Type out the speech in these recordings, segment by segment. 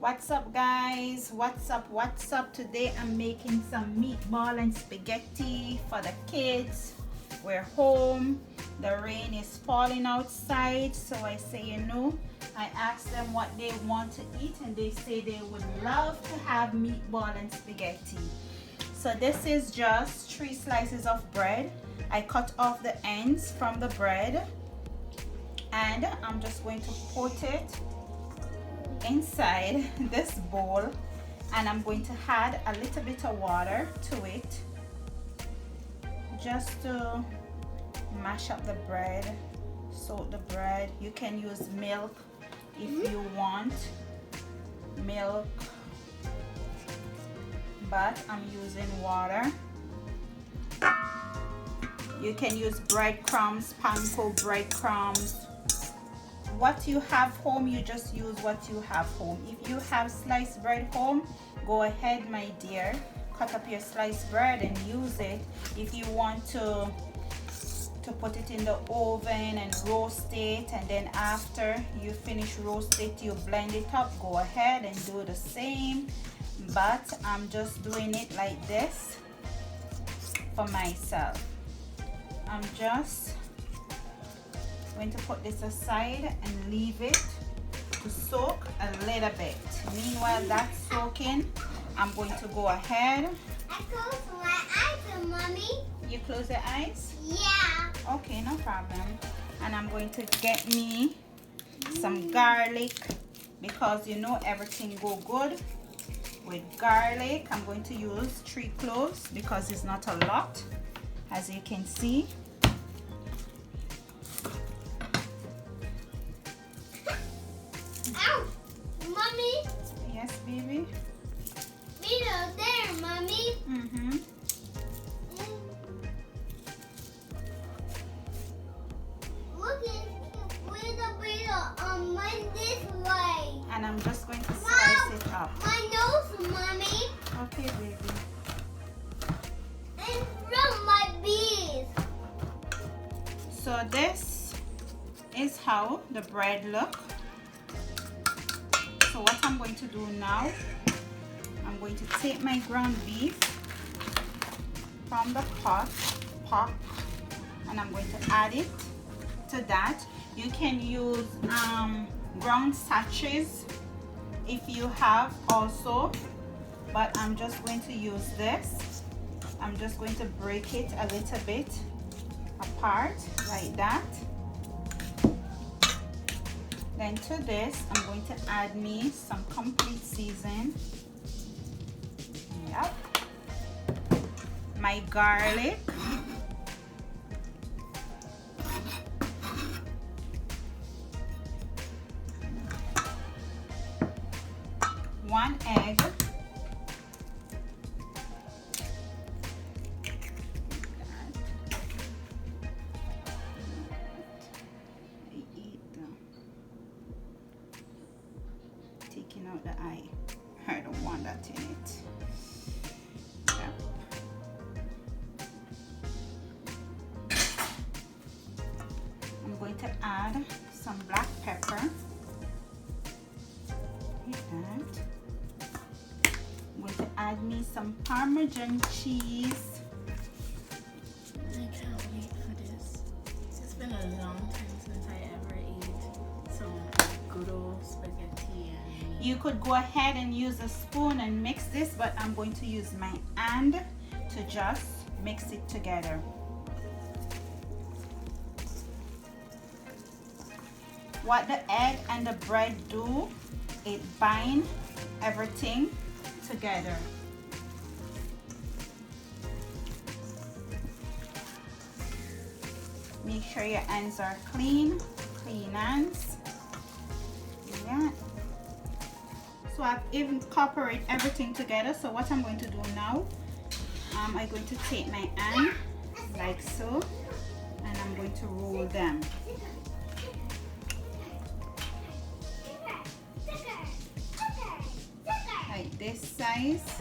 What's up, guys? What's up? Today I'm making some meatball and spaghetti for the kids. We're home. The rain is falling outside, so I say, I asked them what they want to eat, and they say they would love to have meatball and spaghetti. So this is just 3 slices of bread. I cut off the ends from the bread, and I'm just going to put it inside this bowl, and I'm going to add a little bit of water to it just to mash up the bread, soak the bread. You can use milk if you want milk, but I'm using water. You can use breadcrumbs, panko breadcrumbs. What you have home, you just use what you have home. If you have sliced bread home, go ahead, my dear, cut up your sliced bread and use it. If you want to put it in the oven and roast it, and then after you finish roast it, you blend it up, go ahead and do the same. But I'm just doing it like this for myself. I'm just going to put this aside and leave it to soak a little bit. Meanwhile that's soaking, I'm going to go ahead. I close my eyes, Mommy. You close your eyes? Yeah. Okay, no problem. And I'm going to get me some garlic, because everything go good with garlic. I'm going to use 3 cloves because it's not a lot, as you can see. Ow! Mommy? Yes, baby? Beetle there, Mommy. Look at where the beetle went this way. And I'm just going to slice it up. My nose, Mommy. Okay, baby. And from my bees. So this is how the bread look. So what I'm going to do now, I'm going to take my ground beef from the pot, and I'm going to add it to that. You can use ground sachets if you have also, but I'm just going to use this. I'm just going to break it a little bit apart like that. Then to this, I'm going to add me some complete season. Yep. My garlic. One egg. Taking out the eye. I don't want that in it. Yep. I'm going to add some black pepper. Like that. I'm going to add me some Parmesan cheese. I can't wait for this. It's been a long time since I ever ate some good old spaghetti and meat. You could go ahead and use a spoon and mix this, but I'm going to use my hand to just mix it together. What the egg and the bread do, it binds everything together. Make sure your hands are clean hands. Yeah. So I've even incorporated everything together. So what I'm going to do now, I'm going to take my hand like so, and I'm going to roll them. Like this size.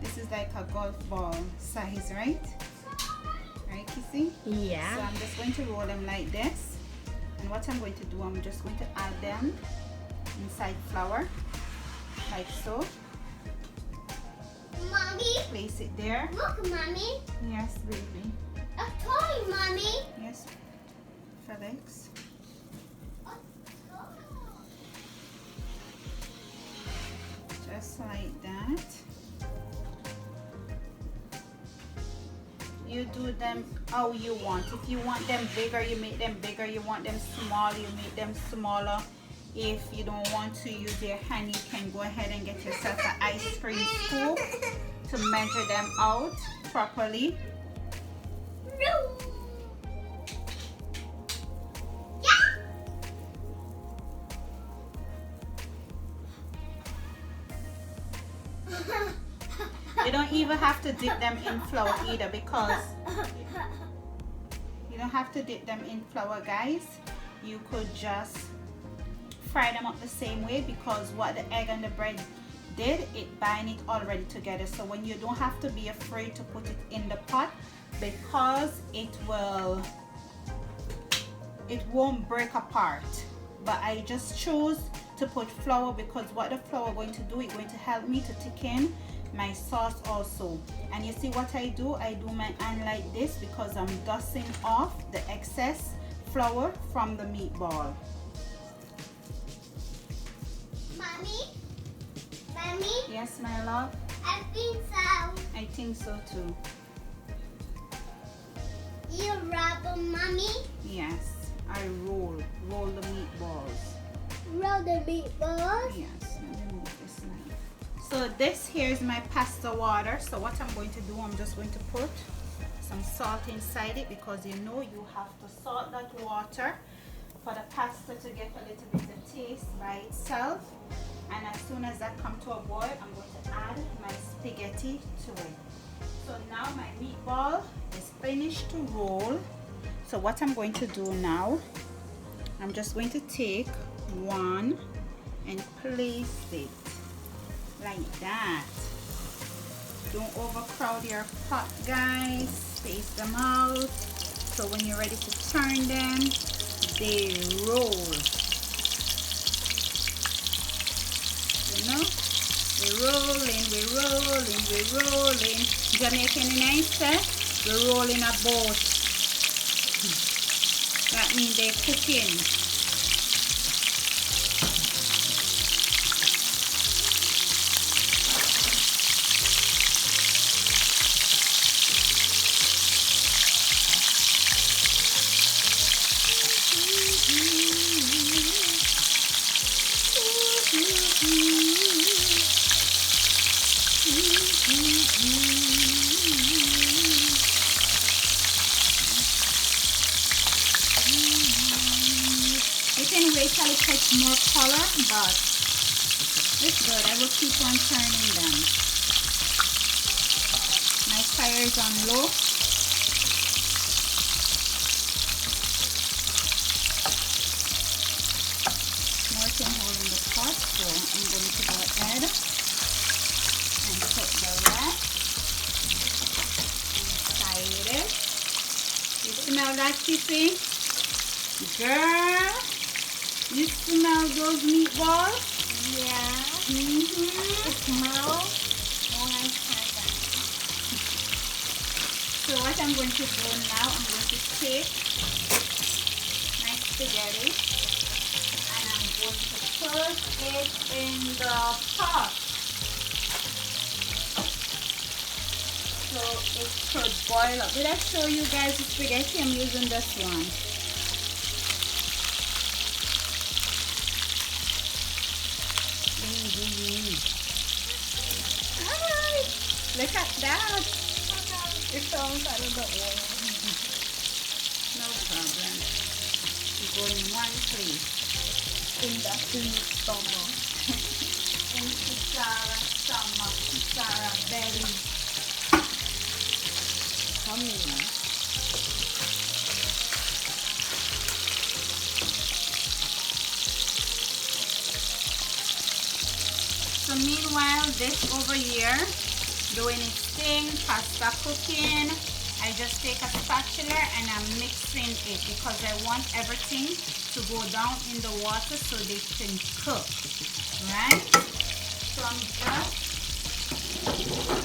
This is like a golf ball size, right? Right, Kissy? Yeah. So I'm just going to roll them like this. And what I'm going to do, I'm just going to add them inside flour. like so. Mommy, Place it there. look, Mommy. Yes, baby. A toy, Mommy. Yes, Felix. Just like that. You do them how you want. If you want them bigger, you make them bigger. You want them small, you make them smaller. If you don't want to use your hand, you can go ahead and get yourself an ice cream scoop to measure them out properly. You don't even have to dip them in flour either, because you don't have to dip them in flour, guys. You could just fry them up the same way, because what the egg and the bread did, it bind it already together. So when you don't have to be afraid to put it in the pot, because it won't break apart. But I just chose to put flour because what the flour going to do, it's going to help me to thicken my sauce also. And you see what I do my hand like this because I'm dusting off the excess flour from the meatball. Mommy? Yes, my love? I think so. I think so too. You rub them, Mommy? Yes, I roll the meatballs. Roll the meatballs? Yes, let me move this now. So this here is my pasta water. So what I'm going to do, I'm just going to put some salt inside it, because you know you have to salt that water for the pasta to get a little bit of taste by itself. And as soon as that comes to a boil, I'm going to add my spaghetti to it. So now my meatball is finished to roll. So what I'm going to do now, I'm just going to take one and place it like that. Don't overcrowd your pot, guys. Space them out so when you're ready to turn them, they roll. You know, we're rolling. Jamaican and I say we're rolling a boat. That means they're cooking. You can wait till it takes more color, but it's good. I will keep on turning them. My fire is on low. More can hold in the pot, so I'm going to go ahead and put the rest inside it. You smell that, Kissy? Girl, you smell those meatballs? Yeah. It smells like heaven. So what I'm going to do now, I'm going to take my spaghetti and I'm going to put it in the pot. So it should boil up. Did I show you guys the spaghetti? I'm using this one. Look at that. It comes out of the oil. No problem. You go in one place. In the stomach. In Sarah's stomach, Sarah's belly. Come in. So meanwhile, this over here, doing its thing, pasta cooking, I just take a spatula and I'm mixing it because I want everything to go down in the water so they can cook, right? So I'm just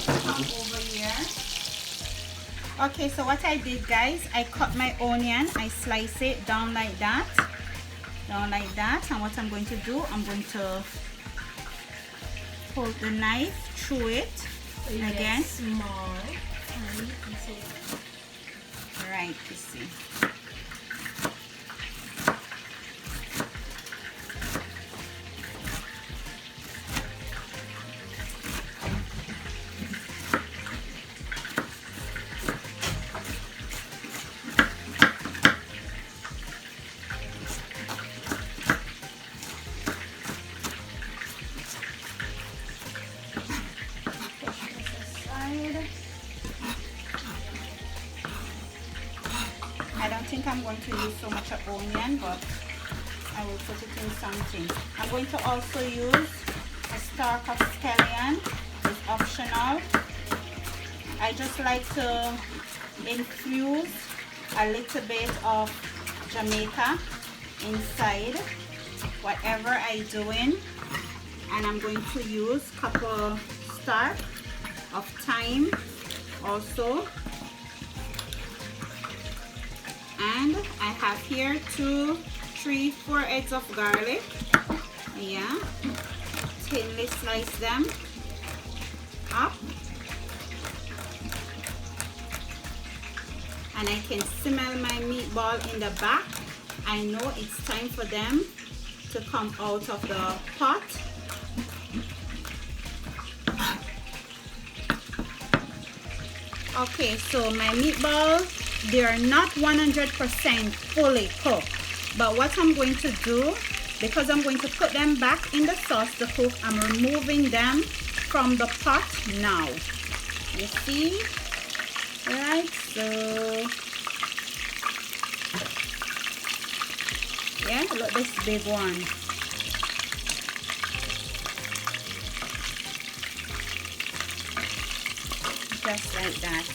come over here. Okay, so what I did, guys, I cut my onion, I slice it down like that. And what I'm going to do, I'm going to hold the knife through it again. Small. Right, you see. I don't think I'm going to use so much of onion, but I will put it in something. I'm going to also use a stalk of scallion. It's optional. I just like to infuse a little bit of Jamaica inside whatever I doing, and I'm going to use a couple stalk of thyme also. And I have here 2, 3, 4 heads of garlic. Yeah, thinly slice them up, and I can smell my meatball in the back. I know it's time for them to come out of the pot. Okay, so my meatballs, they are not 100% fully cooked, but what I'm going to do, because I'm going to put them back in the sauce to cook, I'm removing them from the pot now. You see? Right, so yeah, look, this big one. Just like that.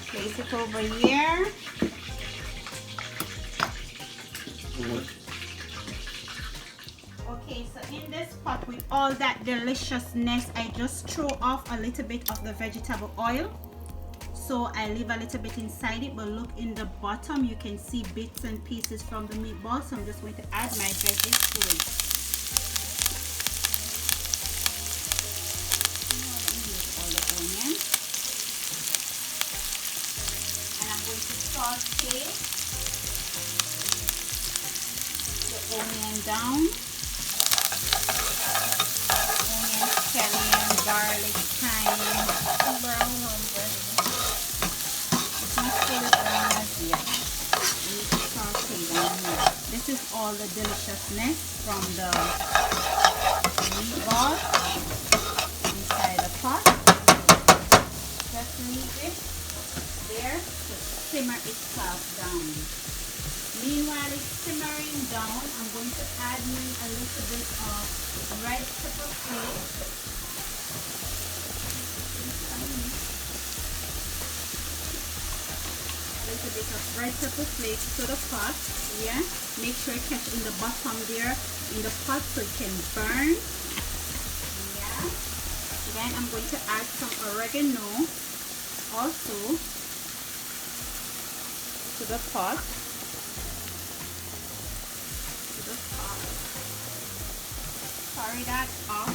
Place it over here. Okay, so in this pot with all that deliciousness, I just throw off a little bit of the vegetable oil. So I leave a little bit inside it, but look in the bottom, you can see bits and pieces from the meatball. So I'm just going to add my veggies to it. Saute the onion down, onion, scallion, garlic, thyme, brown on bread. It's not fully brown as yet. We saute down here. This is all the deliciousness from the meatball inside the pot. Just leave it there to simmer itself down. Meanwhile it's simmering down, I'm going to add in a little bit of red pepper flakes. A little bit of red pepper flakes to the pot. Yeah, make sure you catch in the bottom there in the pot so it can burn. Yeah. Then I'm going to add some oregano also to the pot. Sorry that off.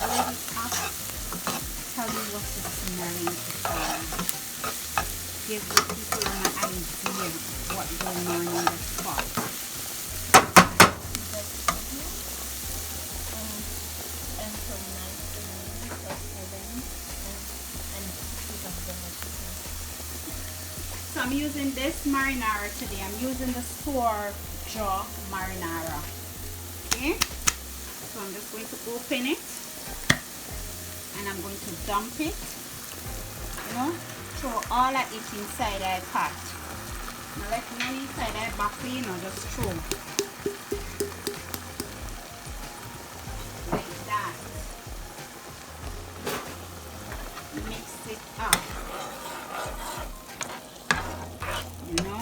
Let it up. Tell me what the smelling is. Give the people an idea of what's going on in this pot. And some nice So I'm using this marinara today. I'm using the store jaw marinara. Okay, so I'm just going to open it and I'm going to dump it. You know, throw all of it inside our pot. Now let none inside our bucket, you know, just throw. Like that. Mix it up. You know,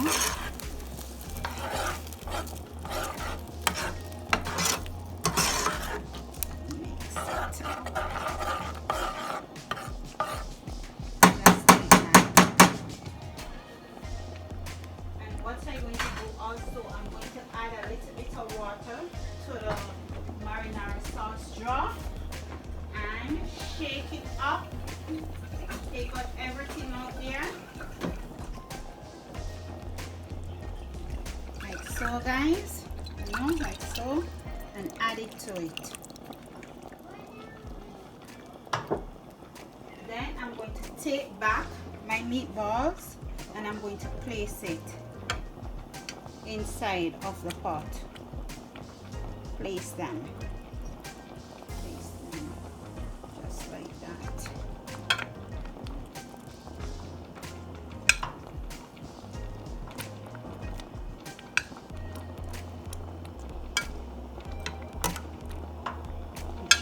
what I'm going to do also, I'm going to add a little bit of water to the marinara sauce jar and shake it up. Take out everything out there. Like so, guys. You know, like so. And add it to it. Then I'm going to take back my meatballs and I'm going to place it inside of the pot. Place them. Place them just like that.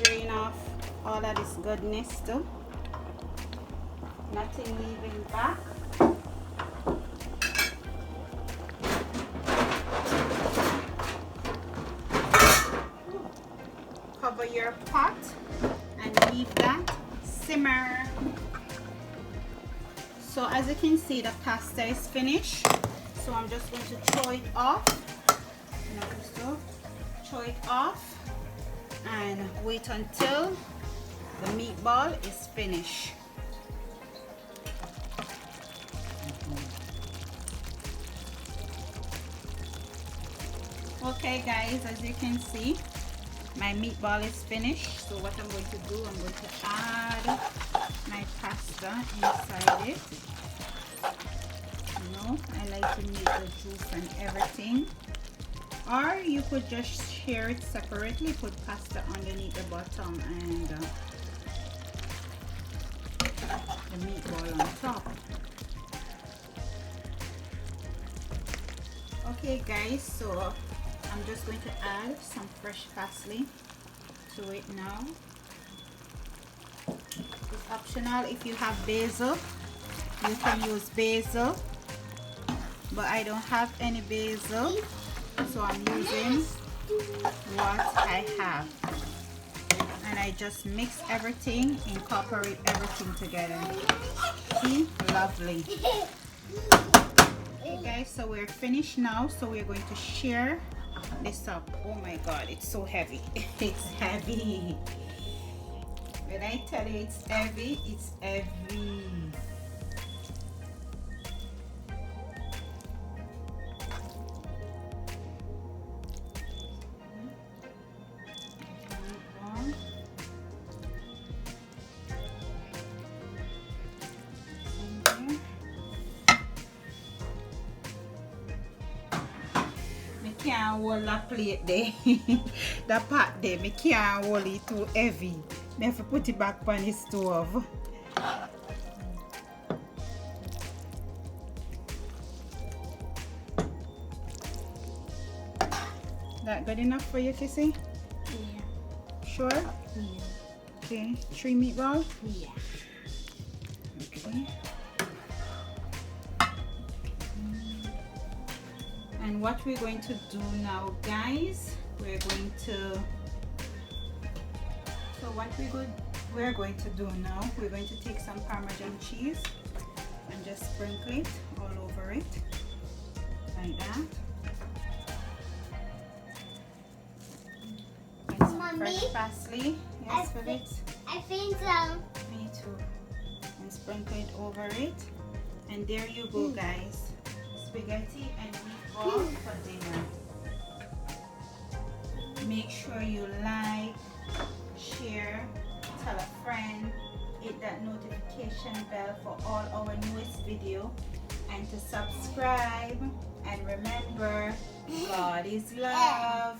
Drain off all of this goodness too. Nothing leaving back. Cover your pot and leave that simmer. So as you can see, the pasta is finished. So I'm just going to throw it off. Throw it off and wait until the meatball is finished. Okay guys, as you can see, my meatball is finished. So what I'm going to do, I'm going to add my pasta inside it. You know, I like to make the juice and everything. Or you could just share it separately, put pasta underneath the bottom and the meatball on top. Okay guys, so I'm just going to add some fresh parsley to it now. It's optional. If you have basil, you can use basil, but I don't have any basil, so I'm using what I have. And I just mix everything, incorporate everything together. See? Lovely. Okay guys, so we're finished now, so we're going to share this up. Oh my god, it's so heavy. It's heavy. When I tell you it's heavy, it's heavy. Can't hold that plate there. The pot there, me can't hold it, too heavy. Me have to put it back on the stove. That good enough for you, Kissy? Yeah. Sure? Yeah. Okay, 3 meatballs? Yeah. Okay. And what we're going to do now, guys, we're going to, so what we're going to do now, we're going to take some Parmesan cheese and just sprinkle it all over it, like that. And some Mommy, fresh parsley. Yes, Felix? I think so. Me too. And sprinkle it over it. And there you go, guys. Spaghetti and meatballs for dinner. Make sure you like, share, tell a friend, hit that notification bell for all our newest video, and to subscribe. And remember, God is love.